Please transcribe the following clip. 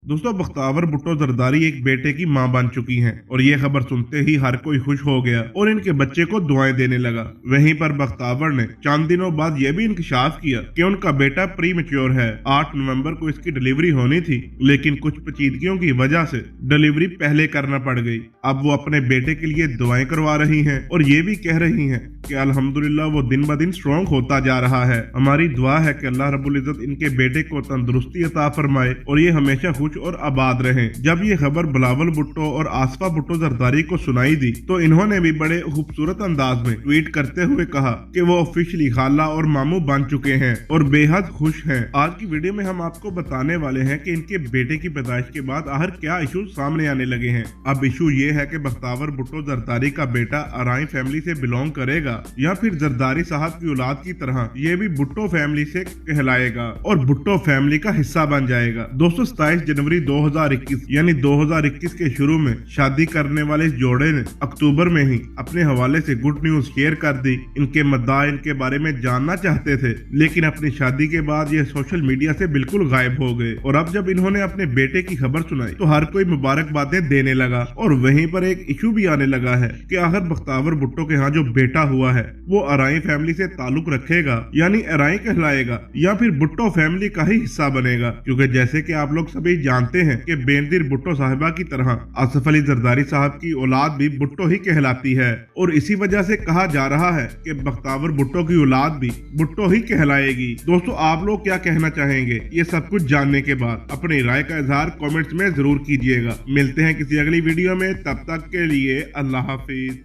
दोस्तों, बख्तावर भुट्टो जरदारी एक बेटे की मां बन चुकी हैं और ये खबर सुनते ही हर कोई खुश हो गया और इनके बच्चे को दुआएं देने लगा। वहीं पर बख्तावर ने चंद दिनों बाद यह भी इंकशाफ किया कि उनका बेटा प्री मैच्योर है। 8 नवंबर को इसकी डिलीवरी होनी थी, लेकिन कुछ पेचीदगियों की वजह से डिलीवरी पहले करना पड़ गई। अब वो अपने बेटे के लिए दुआएं करवा रही हैं और ये भी कह रही हैं कि अल्हम्दुलिल्लाह वो दिन ब दिन स्ट्रॉन्ग होता जा रहा है। हमारी दुआ है कि अल्लाह रब्बुल इज्जत इनके बेटे को तंदुरुस्ती अता फरमाए और ये हमेशा खुश और आबाद रहें। जब ये खबर बिलावल भुट्टो और आसफा भुट्टो जरदारी को सुनाई दी तो इन्होंने भी बड़े खूबसूरत अंदाज में ट्वीट करते हुए कहा कि वो ऑफिशियली खाला और मामू बन चुके हैं और बेहद खुश हैं। आज की वीडियो में हम आपको बताने वाले हैं कि इनके बेटे की पैदाइश के बाद आखिर क्या इशू सामने आने लगे हैं। अब इशू ये है कि बख्तावर भुट्टो जरदारी का बेटा अराई फैमिली से बिलोंग करेगा या फिर जरदारी साहब की औलाद की तरह ये भी भुट्टो फैमिली से कहलाएगा और भुट्टो फैमिली का हिस्सा बन जाएगा। दोस्तों, 27 जनवरी 2021 यानी 2021 के शुरू में शादी करने वाले इस जोड़े ने अक्टूबर में ही अपने हवाले से गुड न्यूज शेयर कर दी। इनके मद्दा इनके बारे में जानना चाहते थे, लेकिन अपनी शादी के बाद ये सोशल मीडिया से बिल्कुल गायब हो गए और अब जब इन्होंने अपने बेटे की खबर सुनाई तो हर कोई मुबारकबादें देने लगा। और वहीं पर एक इशू भी आने लगा है कि आखिर बख्तावर भुट्टो के यहाँ जो बेटा हुआ है वो अराई फैमिली से ताल्लुक रखेगा यानी अराई कहलाएगा या फिर भुट्टो फैमिली का ही हिस्सा बनेगा। क्योंकि जैसे कि आप लोग सभी जानते हैं कि बेनजीर भुट्टो साहिबा की तरह आसफ अली जरदारी साहब की औलाद भी भुट्टो ही कहलाती है और इसी वजह से कहा जा रहा है कि बख्तावर भुट्टो की औलाद भी भुट्टो ही कहलाएगी। दोस्तों, आप लोग क्या कहना चाहेंगे ये सब कुछ जानने के बाद? अपनी राय का इजहार कमेंट्स में जरूर कीजिएगा। मिलते हैं किसी अगली वीडियो में, तब तक के लिए अल्लाह हाफिज।